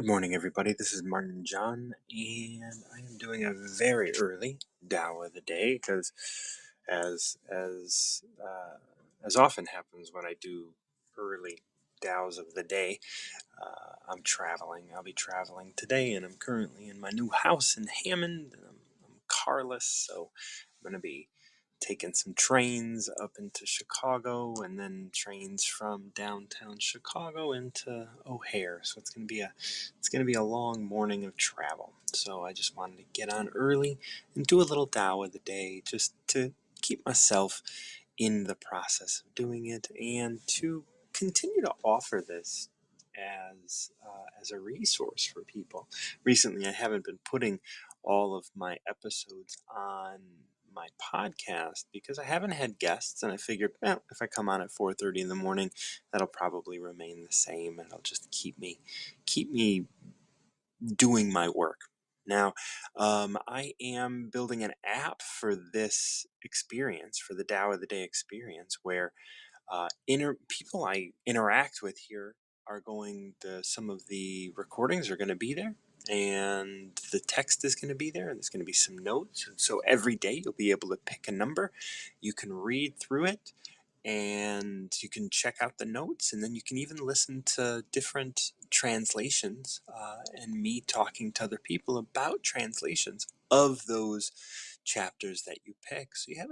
Good morning, everybody. This is Martin John, and I am doing a very early Tao of the day because, as often happens when I do early Taos of the day, I'm traveling. I'll be traveling today, and I'm currently in my new house in Hammond, and I'm carless, so I'm going to be taking some trains up into Chicago, and then trains from downtown Chicago into O'Hare. So it's gonna be a long morning of travel. So I just wanted to get on early and do a little Tao of the day, just to keep myself in the process of doing it, and to continue to offer this as a resource for people. Recently, I haven't been putting all of my episodes on my podcast because I haven't had guests, and I figured, well, if I come on at 4:30 in the morning, that'll probably remain the same, and it'll just keep me doing my work. Now, I am building an app for this experience, for the Tao of the Day experience, where people I interact with here are some of the recordings are going to be there, and the text is going to be there, and there's going to be some notes. And so every day you'll be able to pick a number, you can read through it, and you can check out the notes, and then you can even listen to different translations, and me talking to other people about translations of those chapters that you pick. So you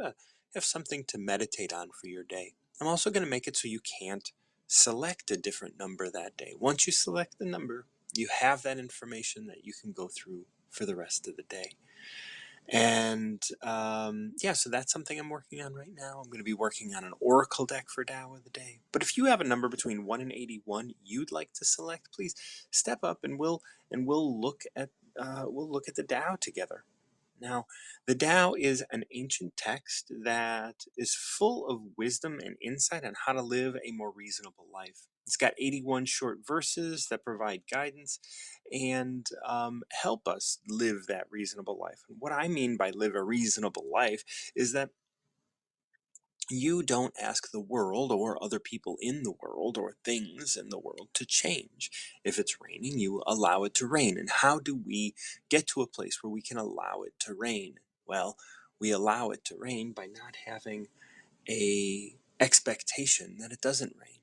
have something to meditate on for your day. I'm also going to make it so you can't select a different number that day. Once you select the number, you have that information that you can go through for the rest of the day. And yeah, so that's something I'm working on right now. I'm going to be working on an oracle deck for Tao of the Day. But if you have a number between 1 and 81 you'd like to select, please step up, and we'll look at the Tao together. Now, the Tao is an ancient text that is full of wisdom and insight on how to live a more reasonable life. It's got 81 short verses that provide guidance and help us live that reasonable life. And what I mean by live a reasonable life is that you don't ask the world or other people in the world or things in the world to change. If it's raining, you allow it to rain. And how do we get to a place where we can allow it to rain? Well, we allow it to rain by not having a expectation that it doesn't rain.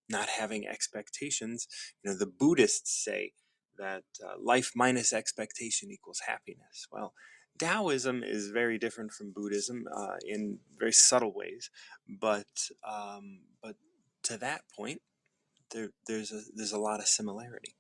Not having expectations. The Buddhists say that life minus expectation equals happiness. Well, Taoism is very different from Buddhism in very subtle ways, but to that point, there's a lot of similarity.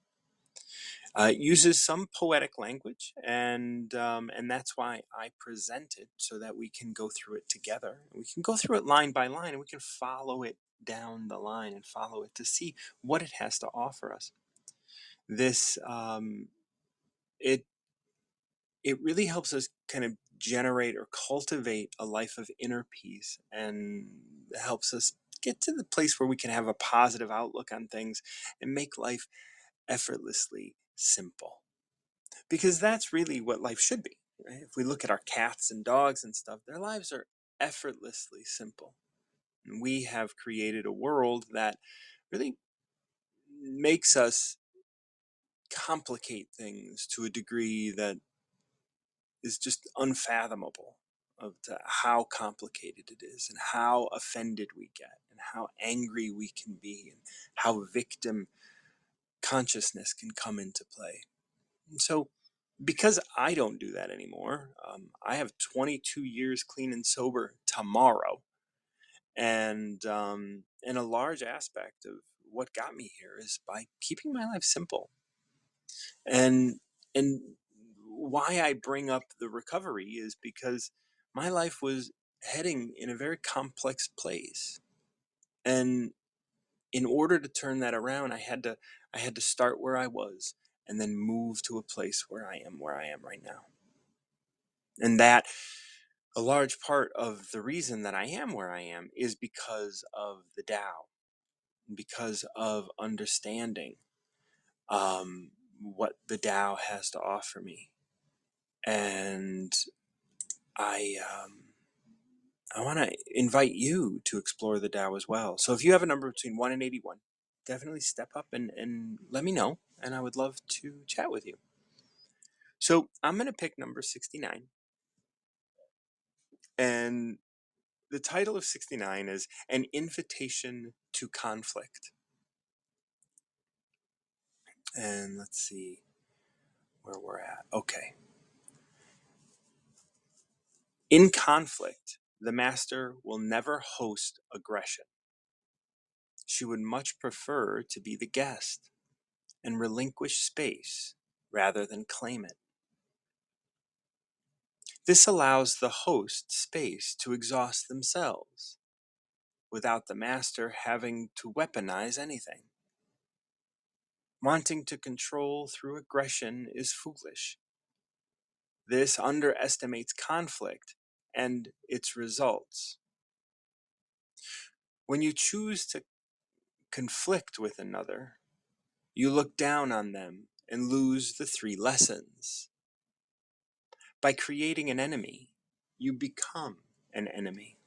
It uses some poetic language, and that's why I present it, so that we can go through it together. We can go through it line by line, and we can follow it down the line and follow it to see what it has to offer us. This it it really helps us kind of generate or cultivate a life of inner peace, and helps us get to the place where we can have a positive outlook on things and make life effortlessly simple. Because that's really what life should be, right? If we look at our cats and dogs and stuff, their lives are effortlessly simple. And we have created a world that really makes us complicate things to a degree that is just unfathomable, of how complicated it is, and how offended we get, and how angry we can be, and how victim consciousness can come into play. And so, because I don't do that anymore, I have 22 years clean and sober tomorrow, and a large aspect of what got me here is by keeping my life simple. And and why I bring up the recovery is because my life was heading in a very complex place, and in order to turn that around, I had to start where I was, and then move to a place where I am right now. And that a large part of the reason that I am where I am is because of the Tao, because of understanding what the Tao has to offer me. And I I want to invite you to explore the Tao as well. So if you have a number between 1 and 81, definitely step up and let me know. and I would love to chat with you. So I'm going to pick number 69, and the title of 69 is An Invitation to Conflict. And let's see where we're at. Okay. In conflict, the master will never host aggression. She would much prefer to be the guest and relinquish space rather than claim it. This allows the host space to exhaust themselves without the master having to weaponize anything. Wanting to control through aggression is foolish. This underestimates conflict and its results. When you choose to conflict with another, you look down on them and lose the 3 lessons. By creating an enemy, you become an enemy.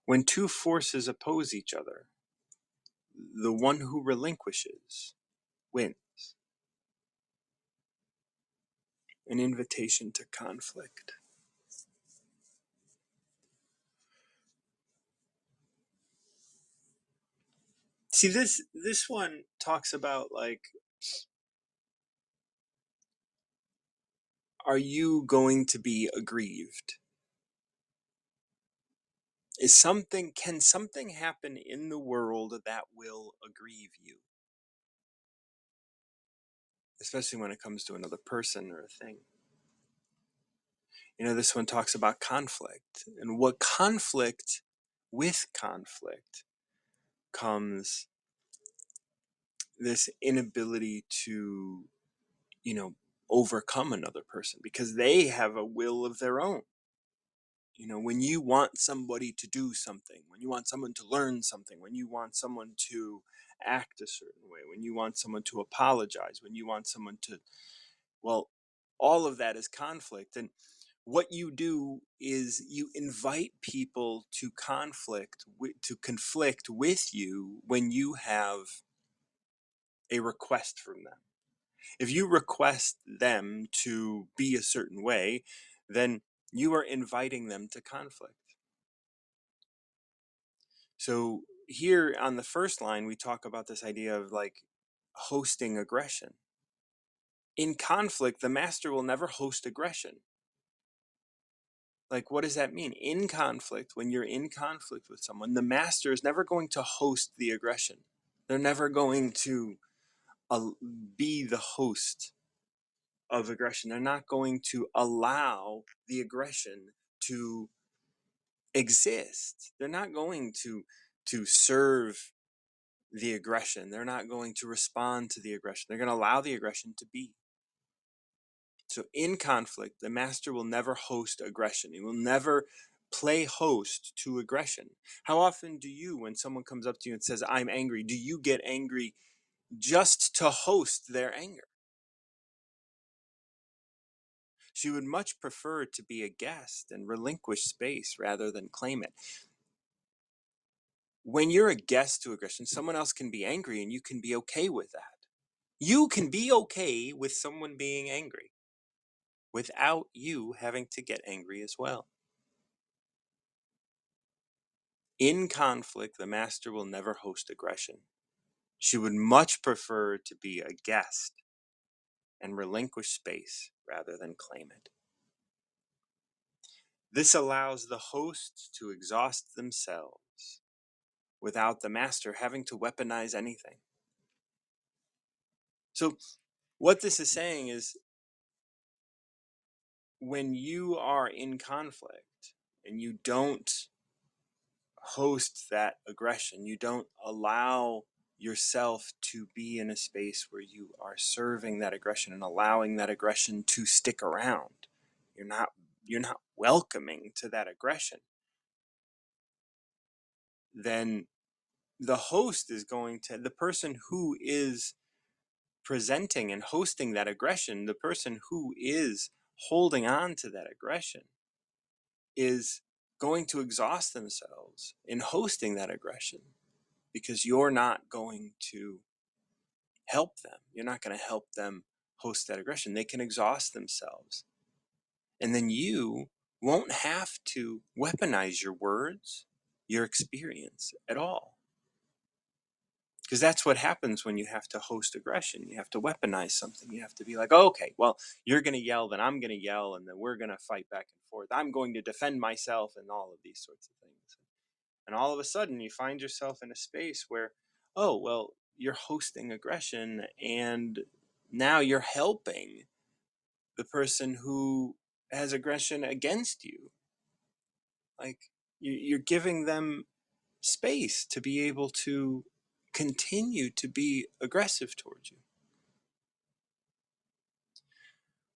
When 2 forces oppose each other, the one who relinquishes wins. An invitation to conflict. See, this one talks about, like, are you going to be aggrieved? Can something happen in the world that will aggrieve you? Especially when it comes to another person or a thing. This one talks about conflict, and with conflict comes this inability to, overcome another person because they have a will of their own. When you want somebody to do something, when you want someone to learn something, when you want someone to act a certain way, when you want someone to apologize, when you want someone to, well, all of that is conflict. And what you do is you invite people to conflict with you when you have a request from them. If you request them to be a certain way, then you are inviting them to conflict. So here on the first line, we talk about this idea of, like, hosting aggression. In conflict, the master will never host aggression. Like, what does that mean? In conflict, when you're in conflict with someone, the master is never going to host the aggression. They're never going to be the host of aggression. They're not going to allow the aggression to exist. They're not going to serve the aggression. They're not going to respond to the aggression. They're going to allow the aggression to be. So in conflict, the master will never host aggression. He will never play host to aggression. How often do you, when someone comes up to you and says, I'm angry, do you get angry just to host their anger? She would much prefer to be a guest and relinquish space rather than claim it. When you're a guest to aggression, someone else can be angry and you can be okay with that. You can be okay with someone being angry without you having to get angry as well. In conflict, the master will never host aggression. She would much prefer to be a guest and relinquish space rather than claim it. This allows the hosts to exhaust themselves without the master having to weaponize anything. So what this is saying is, when you are in conflict and you don't host that aggression, you don't allow yourself to be in a space where you are serving that aggression and allowing that aggression to stick around. You're not welcoming to that aggression. Then the host is the person who is presenting and hosting that aggression, the person who is holding on to that aggression, is going to exhaust themselves in hosting that aggression because you're not going to help them. You're not going to help them host that aggression. They can exhaust themselves. And then you won't have to weaponize your words, your experience at all. Because that's what happens when you have to host aggression. You have to weaponize something. You have to be like, oh, okay, well, you're going to yell, then I'm going to yell, and then we're going to fight back and forth. I'm going to defend myself, and all of these sorts of things. And all of a sudden, you find yourself in a space where, oh, well, you're hosting aggression, and now you're helping the person who has aggression against you. Like, you're giving them space to be able to continue to be aggressive towards you.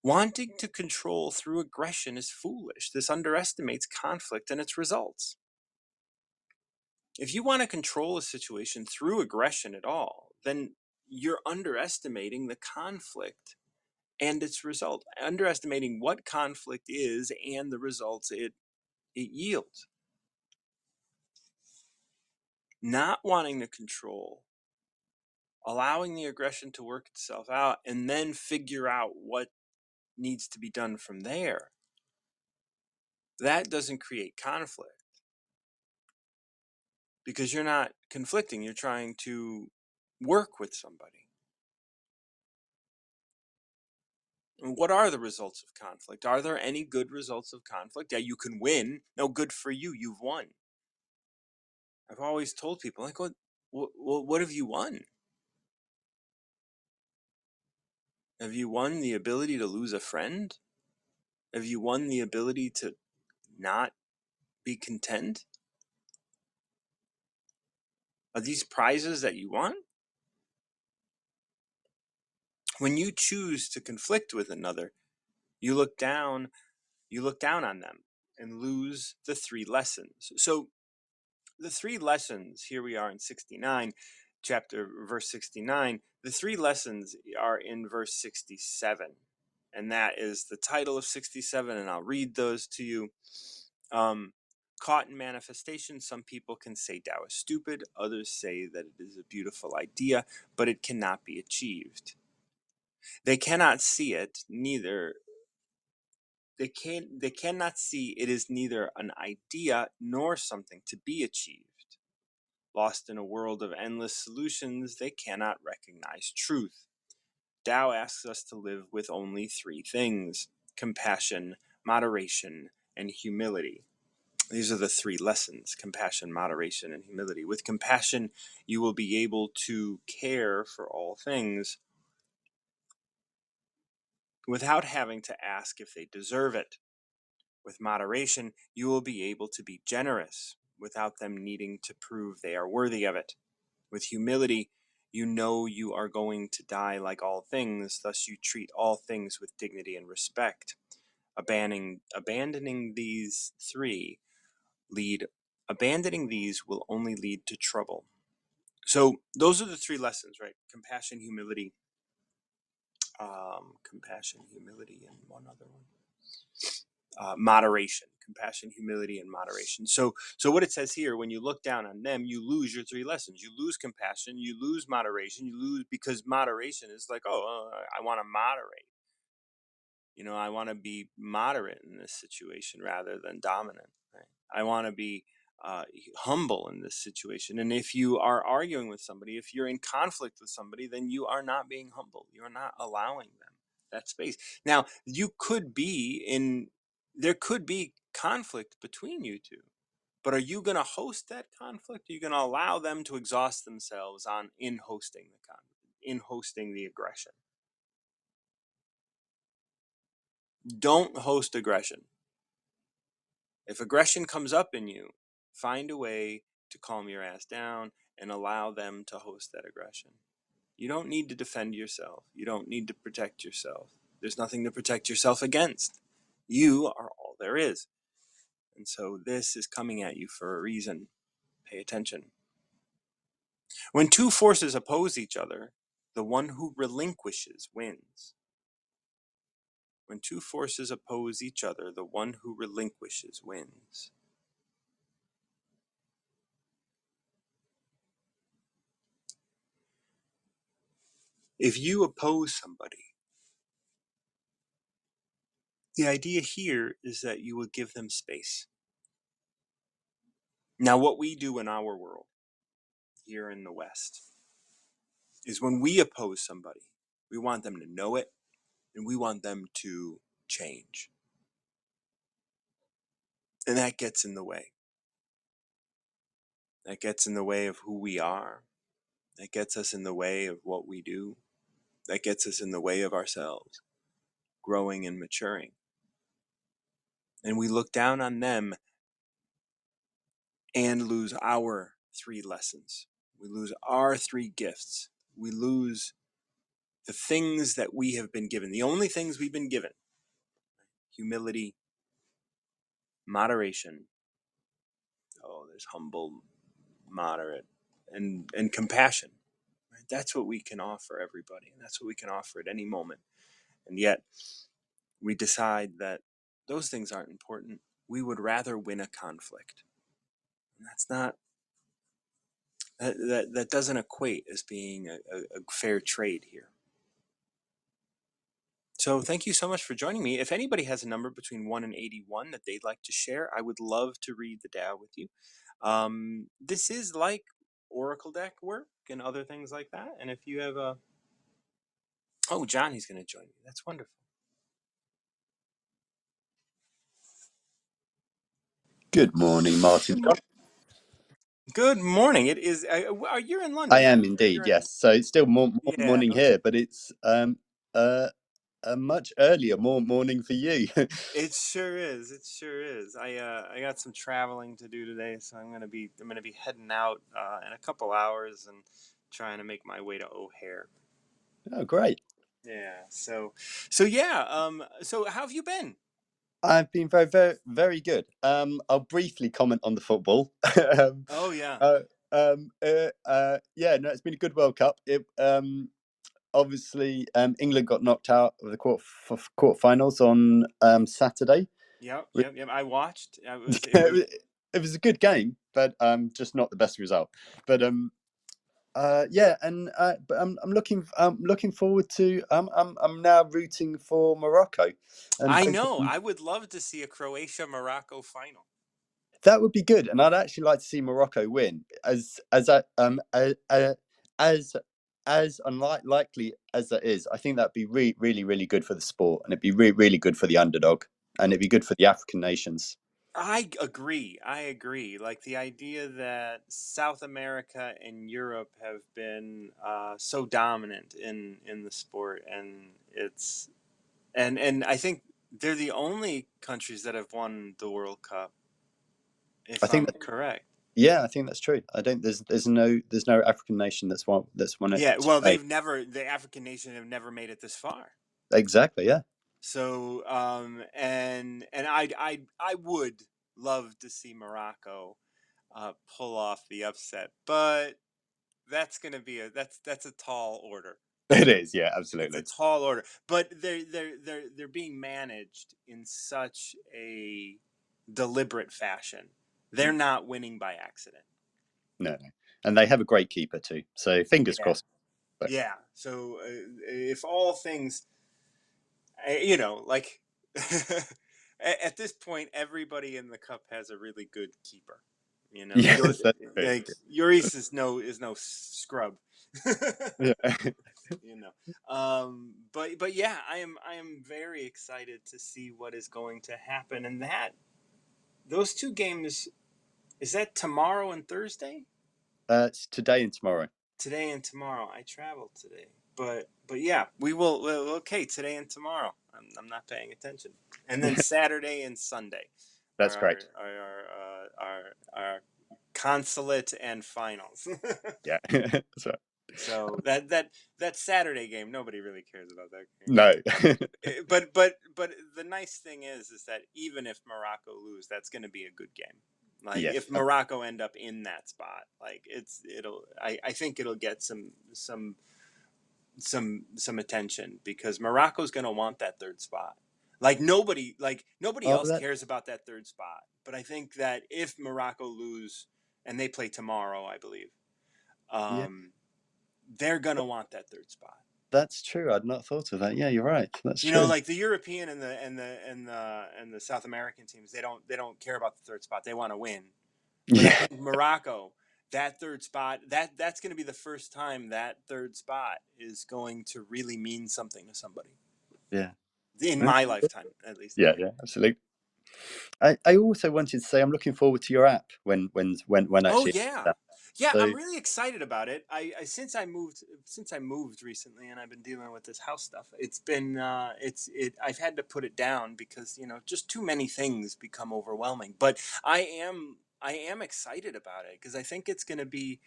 Wanting to control through aggression is foolish. This underestimates conflict and its results. If you want to control a situation through aggression at all, then you're underestimating the conflict and its result, underestimating what conflict is and the results it yields. Not wanting to control, allowing the aggression to work itself out, and then figure out what needs to be done from there. That doesn't create conflict because you're not conflicting, you're trying to work with somebody. And what are the results of conflict? Are there any good results of conflict? Yeah, you can win. No, good for you. You've won. I've always told people, like, what have you won? Have you won the ability to lose a friend? Have you won the ability to not be content? Are these prizes that you want? When you choose to conflict with another, you look down on them and lose the three lessons. So the three lessons, here we are in 69, verse 69, the three lessons are in verse 67. And that is the title of 67, and I'll read those to you. Caught in manifestation, some people can say Tao is stupid, others say that it is a beautiful idea, but it cannot be achieved. They cannot see it, neither they cannot see it is neither an idea nor something to be achieved. Lost in a world of endless solutions, they cannot recognize truth. Tao asks us to live with only three things: compassion, moderation, and humility. These are the three lessons: compassion, moderation, and humility. With compassion, you will be able to care for all things without having to ask if they deserve it. With moderation, you will be able to be generous without them needing to prove they are worthy of it. With humility, you know you are going to die like all things, thus you treat all things with dignity and respect. Abandoning these will only lead to trouble. So those are the three lessons, right? Compassion, humility, and one other one. Moderation, compassion, humility, and moderation. So what it says here, when you look down on them, you lose your three lessons. You lose compassion, you lose moderation, you lose, because moderation is like, I want to moderate. I want to be moderate in this situation rather than dominant. Right? I want to be humble in this situation. And if you are arguing with somebody, if you're in conflict with somebody, then you are not being humble. You are not allowing them that space. Now, there could be conflict between you two, but are you going to host that conflict? Are you going to allow them to exhaust themselves in hosting the conflict, in hosting the aggression? Don't host aggression. If aggression comes up in you, find a way to calm your ass down and allow them to host that aggression. You don't need to defend yourself. You don't need to protect yourself. There's nothing to protect yourself against. You are all there is. And so this is coming at you for a reason. Pay attention. When two forces oppose each other, the one who relinquishes wins. When two forces oppose each other, the one who relinquishes wins. If you oppose somebody, the idea here is that you will give them space. Now, what we do in our world here in the West is when we oppose somebody, we want them to know it and we want them to change. And that gets in the way. That gets in the way of who we are. That gets us in the way of what we do. That gets us in the way of ourselves growing and maturing. And we look down on them and lose our 3 lessons. We lose our 3 gifts. We lose the things that we have been given, the only things we've been given: humility, moderation. Oh, there's humble, moderate, and compassion. Right? That's what we can offer everybody, and that's what we can offer at any moment. And yet, we decide that those things aren't important. We would rather win a conflict. And that's not that doesn't equate as being a fair trade here. So thank you so much for joining me. If anybody has a number between 1 and 81 that they'd like to share, I would love to read the Tao with you. This is like Oracle deck work and other things like that. And if you have a... Oh, Johnny's going to join me. That's wonderful. Good morning, Martin. Good morning. It is... you're in I London, am right? indeed, yes. So it's still Yeah. morning here, but it's a much earlier morning for you. It sure is. It sure is. I got some traveling to do today, so I'm gonna be heading out in a couple hours and trying to make my way to O'Hare. Oh, great. Yeah. So yeah. So how have you been? I've been very, very, very good. I'll briefly comment on the football. um, Oh yeah. uh, yeah, no, it's been a good World Cup. Obviously, England got knocked out of the quarterfinals on Saturday. Yep. Yep. Yep. I watched. It was. It was. It was a good game, but just not the best result. But yeah, and but I'm looking forward to I'm now rooting for Morocco, and I know. hoping I would love to see a Croatia Morocco final. that would be good. And I'd actually like to see Morocco win, as as unlikely as that is. I think that'd be really really good for the sport, and it'd be really good for the underdog, and it'd be good for the African nations. I agree. I agree. Like the idea that South America and Europe have been so dominant in the sport, and and I think they're the only countries that have won the World Cup, I if think I'm correct. Yeah, I think that's true. I don't. There's no African nation that's won it Yeah. to Well, date. the African nation have never made it this far. Exactly. Yeah. So and I would love to see Morocco pull off the upset, but that's a tall order. It is. Yeah. It's a Absolutely. tall order, but they're being managed in such a deliberate fashion. They're Mm. not winning by accident. No, no. And they have a great keeper too. So fingers Yeah, crossed. But yeah. So if all things, like at this point, everybody in the cup has a really good keeper. yes, that's true. Like Lloris is no scrub. Yeah. you know but yeah, I am very excited to see what is going to happen, and that those 2 games, is that tomorrow and Thursday? It's today and tomorrow. Today and tomorrow. I traveled today, but yeah, we will, well, okay, today and tomorrow. I'm not paying attention, and then Saturday and Sunday That's are great. our consulate and finals. Yeah. So So that Saturday game, nobody really cares about that game. no. But the nice thing is that even if Morocco lose, that's going to be a good game. Like Yes. if Morocco end up in that spot, like I think it'll get some attention, because Morocco's going to want that third spot. Like nobody Oh, else that. cares about that third spot. But I think that if Morocco lose, and they play tomorrow, I believe, Yeah. um, they're gonna want that third spot. That's true. I'd not thought of that. Yeah, you're right. That's You know, true. like the European and the South American teams, they don't care about the third spot. They want to win. But I Yeah, think Morocco, that third spot, that's going to be the first time that third spot is going to really mean something to somebody yeah, in my lifetime, at least. yeah, yeah. Absolutely. I also wanted to say I'm looking forward to your app when Oh actually. yeah, yeah. So I'm really excited about it. I since I moved recently, and I've been dealing with this house stuff. It's been I've had to put it down because just too many things become overwhelming. But I am excited about it because I think it's going to be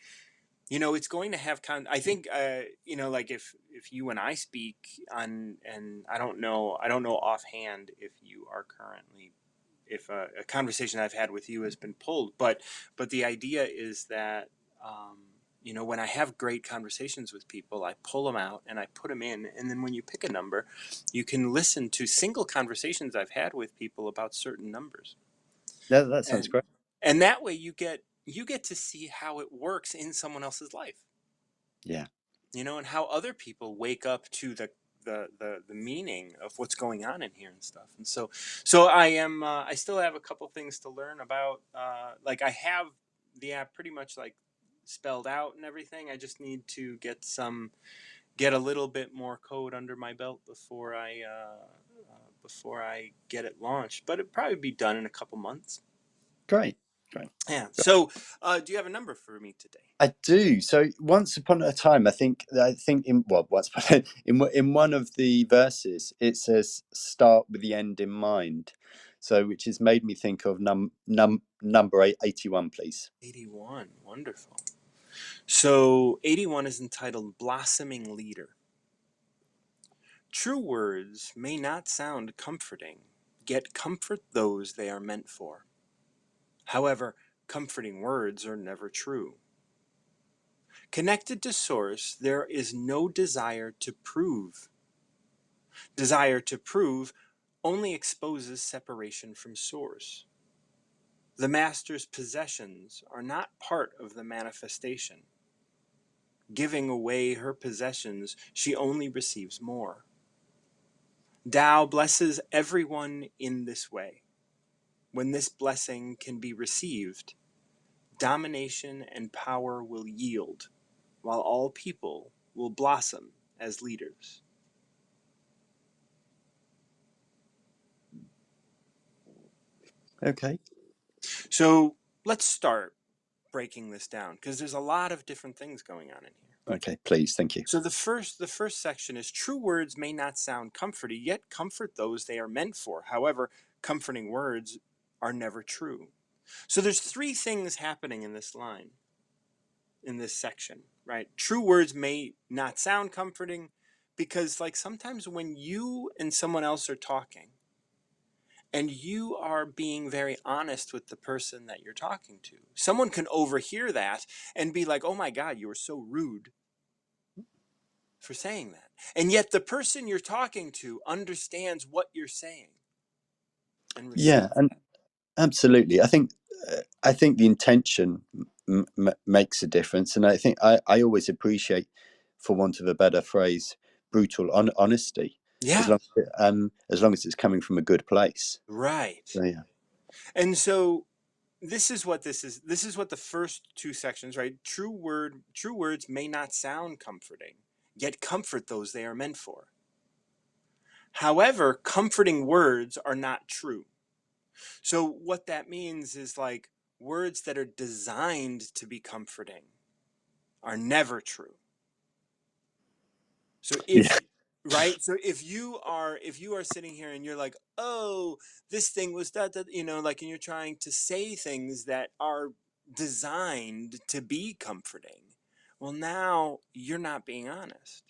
it's going to have I think like if you and I speak on and I don't know offhand if you are currently if a conversation I've had with you has been pulled, but the idea is that when I have great conversations with people, I pull them out and I put them in, and then when you pick a number, you can listen to single conversations I've had with people about certain numbers, that sounds and great. and that way you get to see how it works in someone else's life, Yeah. and how other people wake up to the meaning of what's going on in here and stuff. And so I still have a couple things to learn about. Like I have the app pretty much like spelled out and everything. I just need to get a little bit more code under my belt before I get it launched. But it'd probably be done in a couple months. Great. Great. Yeah. So do you have a number for me today? I do. So once upon a time, I think in well, once upon, in one of the verses, it says start with the end in mind. So which has made me think of number 81, please. 81. Wonderful. So 81 is entitled Blossoming Leader. True words may not sound comforting, yet comfort those they are meant for. However, comforting words are never true. Connected to source, there is no desire to prove. Desire to prove only exposes separation from source. The master's possessions are not part of the manifestation. Giving away her possessions, she only receives more. Tao blesses everyone in this way. When this blessing can be received, domination and power will yield, while all people will blossom as leaders. Okay. So let's start breaking this down because there's a lot of different things going on in here. Okay. Please. Thank you. So the first section is true words may not sound comforting, yet comfort those they are meant for. However, comforting words are never true. So there's three things happening in this line, in this section, right? True words may not sound comforting because, like, sometimes when you and someone else are talking and you are being very honest with the person that you're talking to, someone can overhear that and be like, oh my God, you were so rude for saying that. And yet the person you're talking to understands what you're saying and Yeah, receives and that. absolutely. I think the intention makes a difference, and I always appreciate, for want of a better phrase, brutal honesty, Yeah, as long as it's coming from a good place. right. So yeah, And so this is what this is. This is what the first two sections, right? True words may not sound comforting, yet comfort those they are meant for. However, comforting words are not true. So what that means is like words that are designed to be comforting are never true. So yeah, if you are sitting here and you're like, oh, this thing was that like, and you're trying to say things that are designed to be comforting, well, now you're not being honest.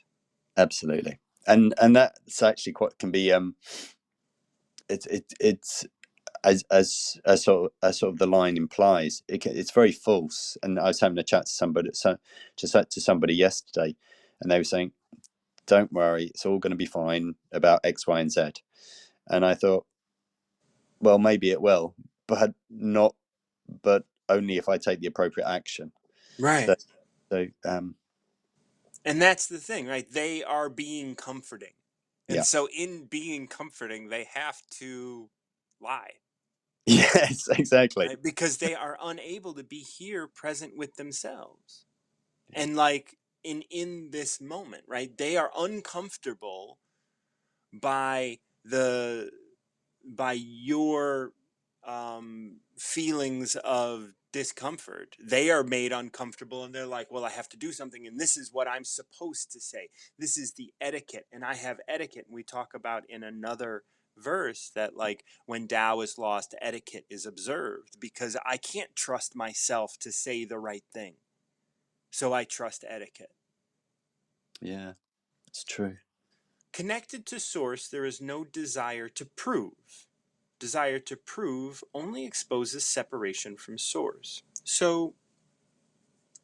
absolutely. And that's actually quite can be it's as sort of the line implies, it's very false. And I was having a chat to somebody yesterday, and they were saying, "Don't worry, it's all going to be fine about X, Y, and Z." And I thought, well, maybe it will, but not, but only if I take the appropriate action. So, Right. so And that's the thing, right? They are being comforting. And Yeah. so in being comforting, they have to lie, Yes, exactly. right? Because they are unable to be here present with themselves. Yeah. And like in this moment, right? They are uncomfortable by the by your feelings of discomfort. They are made uncomfortable and they're like, well, I have to do something and this is what I'm supposed to say. This is the etiquette and I have etiquette. And we talk about in another verse that like when Tao is lost, etiquette is observed because I can't trust myself to say the right thing. So I trust etiquette. Yeah, it's true. Connected to source, there is no desire to prove. Desire to prove only exposes separation from source. So,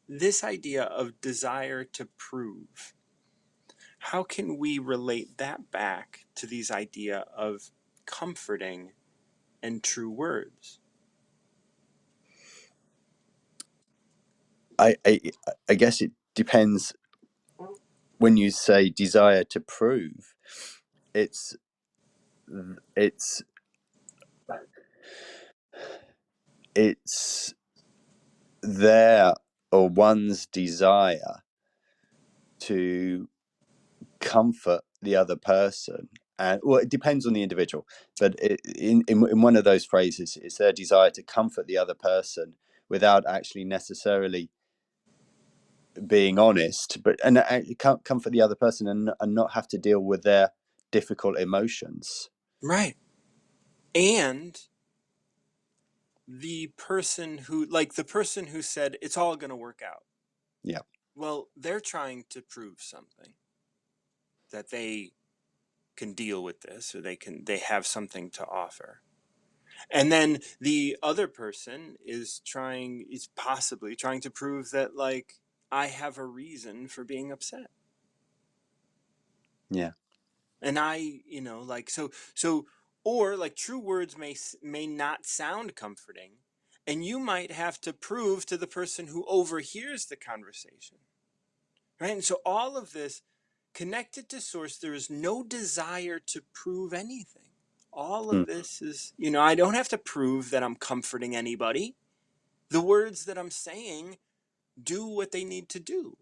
this idea of desire to prove, how can we relate that back to these idea of comforting and true words? I, I I guess it depends. When you say desire to prove, it's it's it's their or one's desire to comfort the other person. And well, it depends on the individual, but in one of those phrases, it's their desire to comfort the other person without actually necessarily being honest, but and comfort the other person and not have to deal with their difficult emotions. Right. And the person who said it's all going to work out. Yeah, Well, they're trying to prove something that they can deal with this or they have something to offer. And then the other person is possibly trying to prove that like I have a reason for being upset. yeah, And like so or like true words may not sound comforting and you might have to prove to the person who overhears the conversation. Right? And so all of this connected to source, there is no desire to prove anything. All mm, of this is, I don't have to prove that I'm comforting anybody. The words that I'm saying do what they need to do.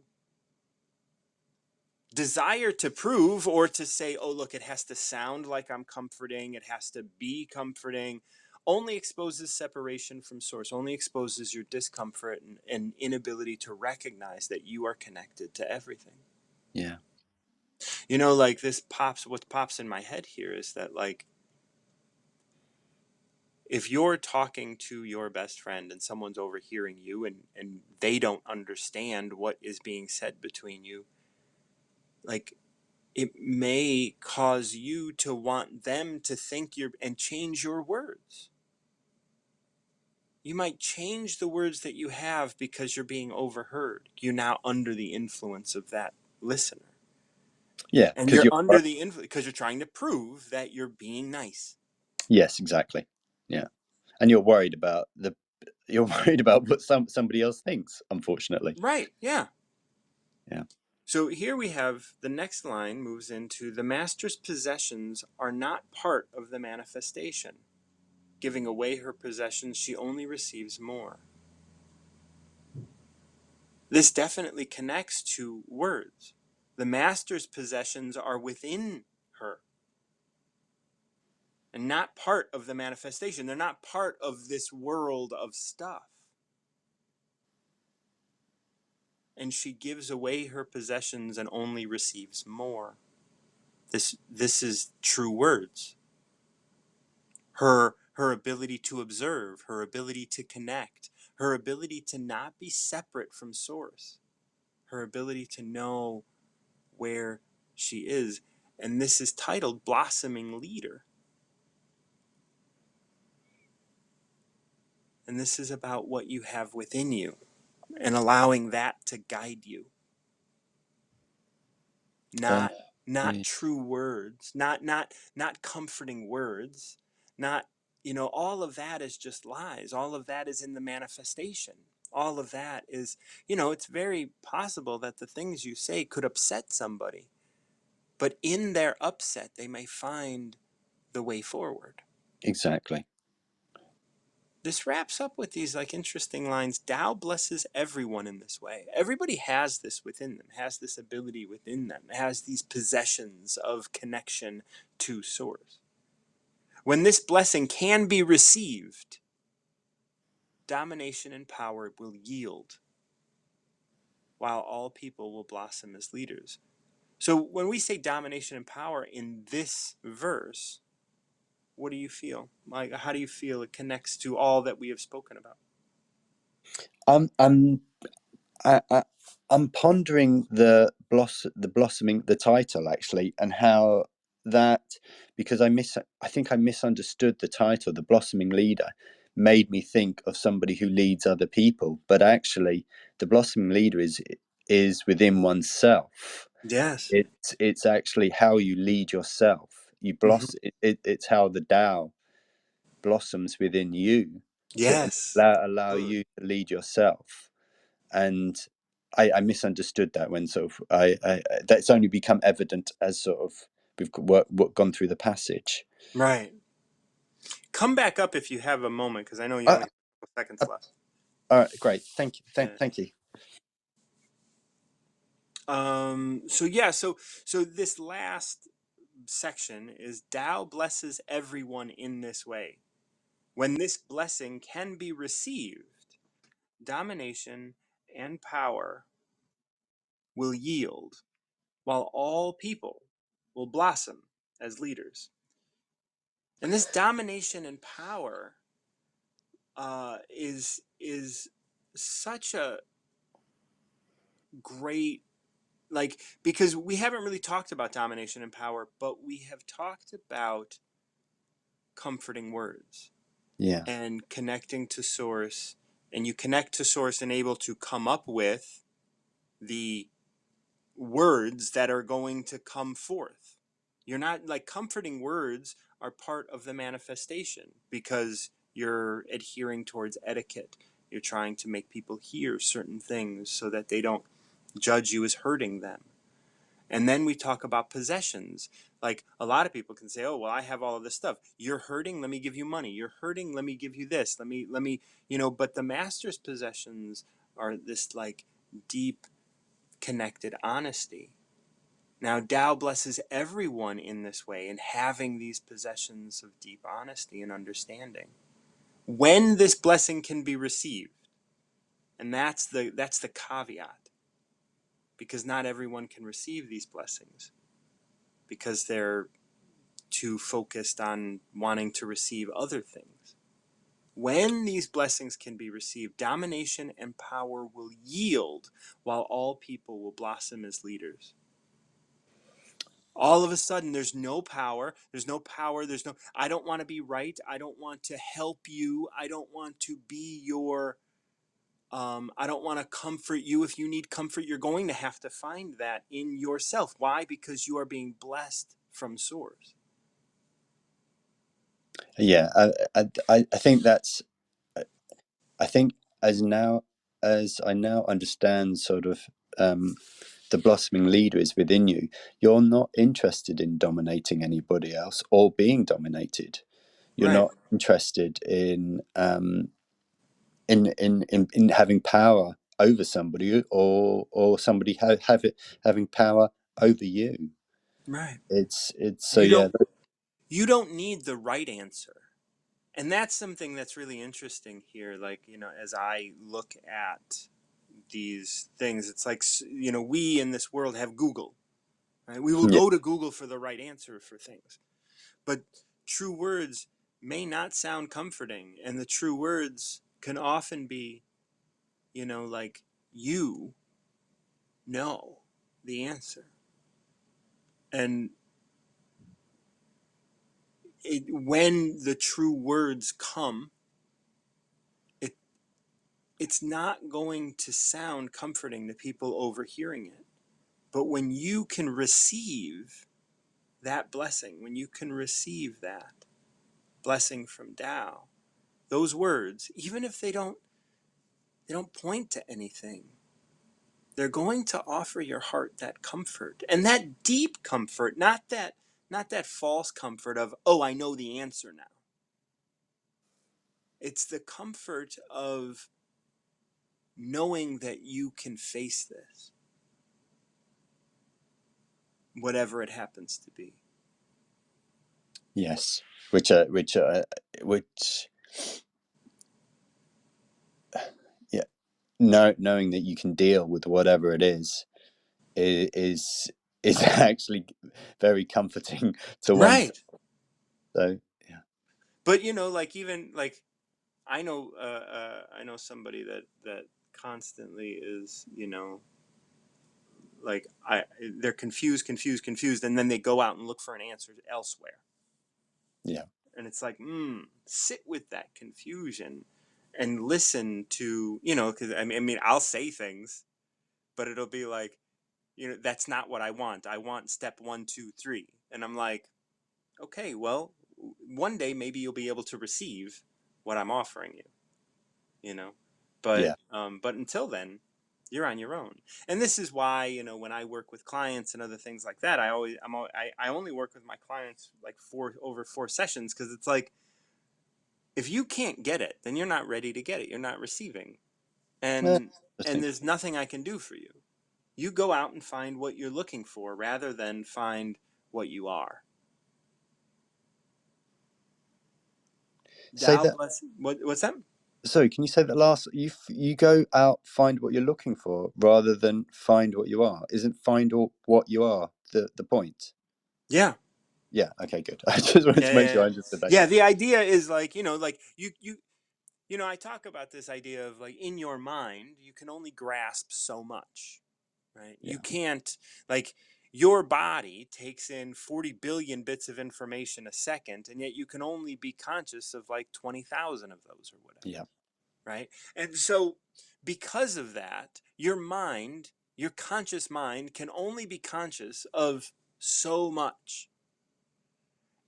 Desire to prove or to say, oh, look, it has to sound like I'm comforting, it has to be comforting, only exposes separation from source, only exposes your discomfort and inability to recognize that you are connected to everything. yeah, Like what pops in my head here is that like if you're talking to your best friend and someone's overhearing you and they don't understand what is being said between you, like it may cause you to want them to think you're and change your words. You might change the words that you have because you're being overheard. You're now under the influence of that listener. yeah. And Because you're you're under the influence because you're trying to prove that you're being nice. yes, exactly. Yeah, and you're worried about what somebody else thinks. Unfortunately, Right, yeah. yeah, So here we have the next line moves into the master's possessions are not part of the manifestation. Giving away her possessions, she only receives more. This definitely connects to words. The master's possessions are within her and not part of the manifestation. They're not part of this world of stuff. And she gives away her possessions and only receives more. This is true words. Her ability to observe, her ability to connect, her ability to not be separate from source, her ability to know where she is. And this is titled Blossoming Leader. And this is about what you have within you and allowing that to guide you. uh, Not yeah, true words, not comforting words, not all of that is just lies. All of that is in the manifestation. all of that is, it's very possible that the things you say could upset somebody, but in their upset, they may find the way forward. Exactly. This wraps up with these like interesting lines. Tao blesses everyone in this way. Everybody has this within them, has this ability within them, has these possessions of connection to source. When this blessing can be received, domination and power will yield, while all people will blossom as leaders. So when we say domination and power in this verse, what do you feel? Like, how do you feel it connects to all that we have spoken about? I'm I'm I, I'm pondering the blossoming, the title actually, and how that, because I think I misunderstood the title. The blossoming leader made me think of somebody who leads other people, but actually the blossoming leader is within oneself. Yes. It's actually how you lead yourself. You Hmm. it's how the Tao blossoms within you to Yes. allow Good. you to lead yourself. And I misunderstood that when sort of that's only become evident as sort of we've gone through the passage. Right. Come back up if you have a moment, because I know you Uh, only have a couple seconds uh, left. all right, great. Thank you. Yeah. Thank you. So yeah. So this last section is Tao blesses everyone in this way. When this blessing can be received, domination and power will yield, while all people will blossom as leaders. And this domination and power is such a great, like, because we haven't really talked about domination and power, but we have talked about comforting words Yeah. and connecting to source, and you connect to source and able to come up with the words that are going to come forth. You're not like, comforting words are part of the manifestation because you're adhering towards etiquette. You're trying to make people hear certain things so that they don't judge you as hurting them. And then we talk about possessions. Like, a lot of people can say, "Oh, well, I have all of this stuff. You're hurting, let me give you money. You're hurting, let me give you this. Let me, but the master's possessions are this like deep connected honesty. Now, Tao blesses everyone in this way in having these possessions of deep honesty and understanding. When this blessing can be received, and that's the caveat, because not everyone can receive these blessings because they're too focused on wanting to receive other things. When these blessings can be received, domination and power will yield, while all people will blossom as leaders. All of a sudden, there's no, I don't want to be right, I don't want to help you, I don't want to be your, I don't want to comfort you. If you need comfort, you're going to have to find that in yourself. Why? Because you are being blessed from source. Yeah. I think that's. I think as I now understand sort of the blossoming leader is within you. You're not interested in dominating anybody else or being dominated. You're Right. not interested in having power over somebody or somebody having power over you. Right. It's so You yeah. don't you don't need the right answer. And that's something that's really interesting here. Like, as I look at these things, it's like, we in this world have Google, right? We will Yeah, go to Google for the right answer for things. But true words may not sound comforting, and the true words can often be, like, you know the answer. And when the true words come, it it's not going to sound comforting to people overhearing it. But when you can receive that blessing, when you can receive that blessing from Tao, those words, even if they don't They don't point to anything. They're going to offer your heart that comfort, and that deep comfort, not that false comfort of, oh, I know the answer now. It's the comfort of knowing that you can face this, whatever it happens to be. Yes, which yeah, knowing that you can deal with whatever it is actually very comforting to one. Right. So yeah, But like, even like, I know somebody that constantly is, like, they're confused, and then they go out and look for an answer elsewhere. yeah, And it's like, sit with that confusion and listen to, because I mean, I'll say things, but it'll be like, that's not what I want. I want step one, two, three. And I'm like, okay, well, one day maybe you'll be able to receive what I'm offering you, you know, but yeah. but until then, you're on your own. And this is why, when I work with clients and other things like that, I only work with my clients like over 4 sessions, because it's like, if you can't get it, then you're not ready to get it. You're not receiving. And Interesting. there's nothing I can do for you. You go out and find what you're looking for rather than find what you are. Say Thou that. bless. What's that? Sorry, can you say that last? You go out, find what you're looking for rather than find what you are. Isn't find what you are the point? Yeah. Yeah. Okay. Good. I just wanted Yeah, to make yeah, sure yeah. I understood that. Yeah, the idea is like, like, I talk about this idea of like, in your mind, you can only grasp so much, right? You Yeah. can't, like, your body takes in 40 billion bits of information a second, and yet you can only be conscious of like 20,000 of those or whatever, Yeah. right? And so, because of that, your conscious mind, can only be conscious of so much.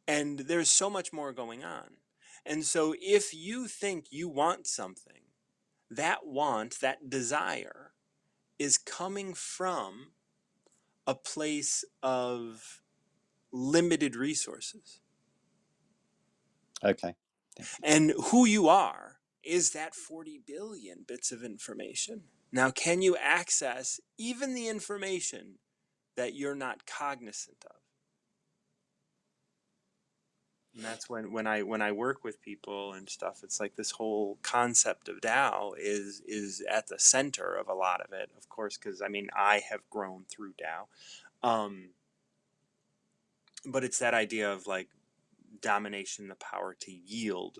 And there's so much more going on. And so, if you think you want something, that desire, is coming from a place of limited resources. Okay. Yeah. And who you are is that 40 billion bits of information. Now, can you access even the information that you're not cognizant of? And that's when I work with people and stuff, it's like this whole concept of Tao is at the center of a lot of it, of course, because I mean, I have grown through Tao. Um, but it's that idea of like domination, the power to yield.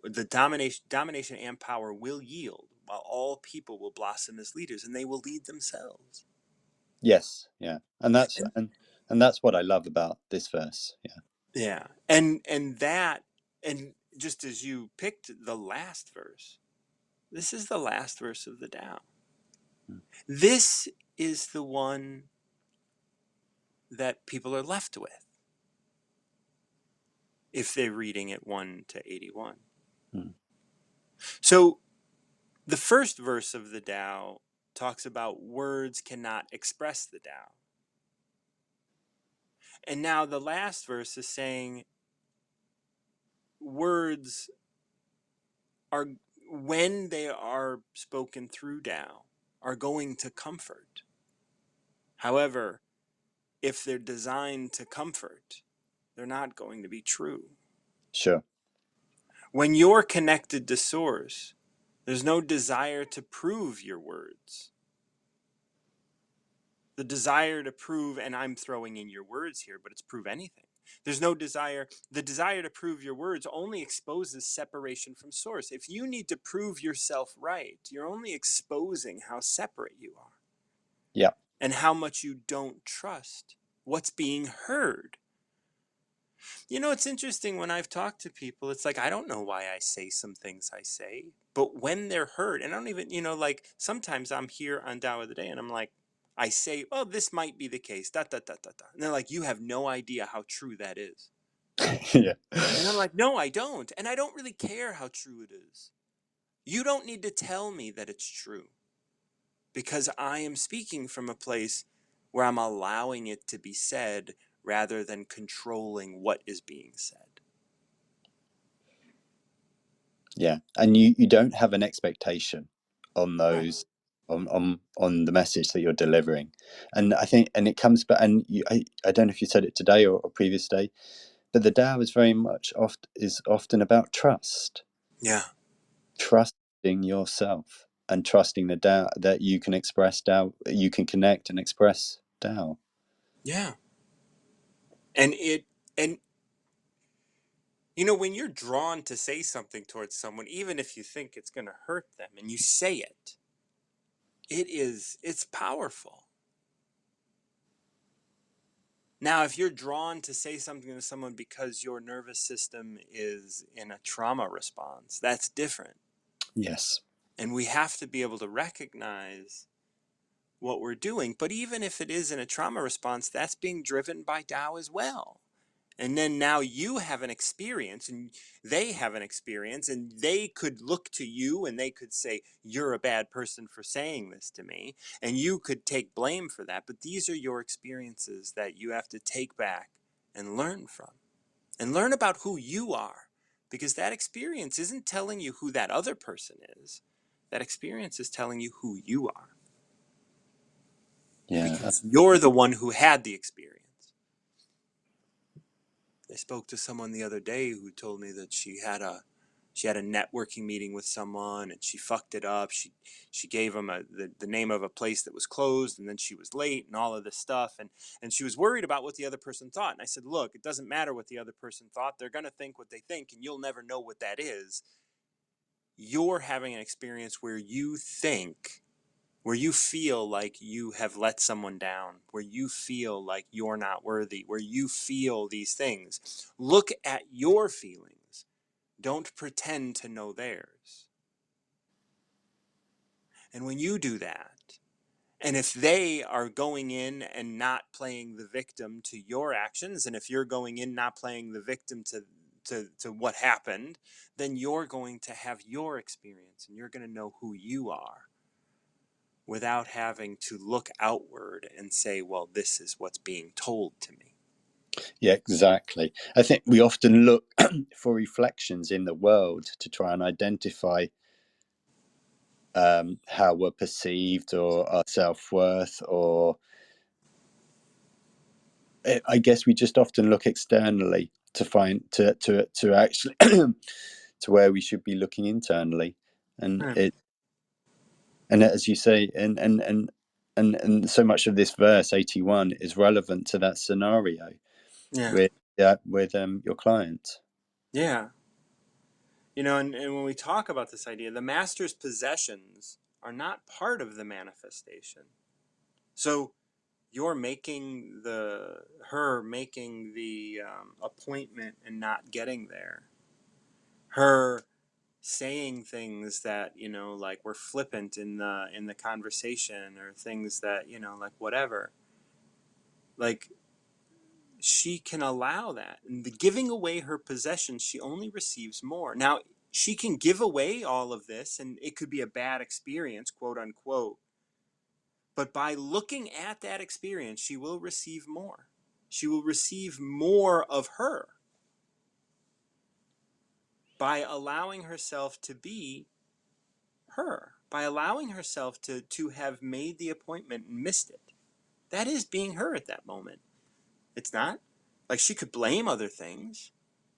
The domination and power will yield, while all people will blossom as leaders, and they will lead themselves. Yes. Yeah. And that's And and that's what I love about this verse. Yeah. yeah, and just as you picked the last verse, this is the last verse of the Tao. Mm. This is the one that people are left with if they're reading it 1 to 81. Mm. So the first verse of the Tao talks about words cannot express the Tao. And now the last verse is saying words are, when they are spoken through Tao, are going to comfort. However, if they're designed to comfort, they're not going to be true. Sure. When you're connected to Source, there's no desire to prove your words. The desire to prove, and I'm throwing in your words here, but it's prove anything. There's no desire. The desire to prove your words only exposes separation from Source. If you need to prove yourself right, you're only exposing how separate you are Yeah. and how much you don't trust what's being heard. It's interesting when I've talked to people, it's like, I don't know why I say some things I say, but when they're heard, and I don't even, like, sometimes I'm here on Tao of the Day and I'm like, I say, oh, this might be the case, da da da da da. And they're like, you have no idea how true that is. Yeah. And I'm like, no, I don't. And I don't really care how true it is. You don't need to tell me that it's true because I am speaking from a place where I'm allowing it to be said rather than controlling what is being said. Yeah, and you don't have an expectation on Right. those on the message that you're delivering, and I think, and it comes back, and I don't know if you said it today or previous day, but the Tao is very much often about trust, Yeah. trusting yourself and trusting the Tao, that you can express Tao, you can connect and express Tao. Yeah. And and when you're drawn to say something towards someone, even if you think it's going to hurt them and you say it, it's powerful. Now, if you're drawn to say something to someone because your nervous system is in a trauma response, that's different. Yes. And we have to be able to recognize what we're doing. But even if it is in a trauma response, that's being driven by Tao as well. And then now you have an experience and they have an experience, and they could look to you and they could say, you're a bad person for saying this to me. And you could take blame for that. But these are your experiences that you have to take back and learn from and learn about who you are. Because that experience isn't telling you who that other person is. That experience is telling you who you are Yeah. because you're the one who had the experience. I spoke to someone the other day who told me that she had a networking meeting with someone and she fucked it up. She gave them the name of a place that was closed, and then she was late and all of this stuff, and she was worried about what the other person thought. And I said, look, it doesn't matter what the other person thought. They're going to think what they think, and you'll never know what that is. You're having an experience where you feel like you have let someone down, where you feel like you're not worthy, where you feel these things. Look at your feelings. Don't pretend to know theirs. And when you do that, and if they are going in and not playing the victim to your actions, and if you're going in not playing the victim to what happened, then you're going to have your experience and you're going to know who you are without having to look outward and say, well, this is what's being told to me. Yeah, exactly. I think we often look for reflections in the world to try and identify how we're perceived or our self-worth, or I guess we just often look externally to find to actually to where we should be looking internally, and Right. it and as you say, and so much of this verse 81 is relevant to that scenario Yeah. with your client. Yeah. And when we talk about this idea, the master's possessions are not part of the manifestation. So you're making her making the appointment and not getting there. Her saying things that like were flippant in the conversation, or things that like whatever, like she can allow that. And the giving away her possessions, she only receives more. Now, she can give away all of this and it could be a bad experience, quote unquote. But by looking at that experience, she will receive more. She will receive more of her by allowing herself to be her, by allowing herself to have made the appointment and missed it. That is being her at that moment. It's not like she could blame other things,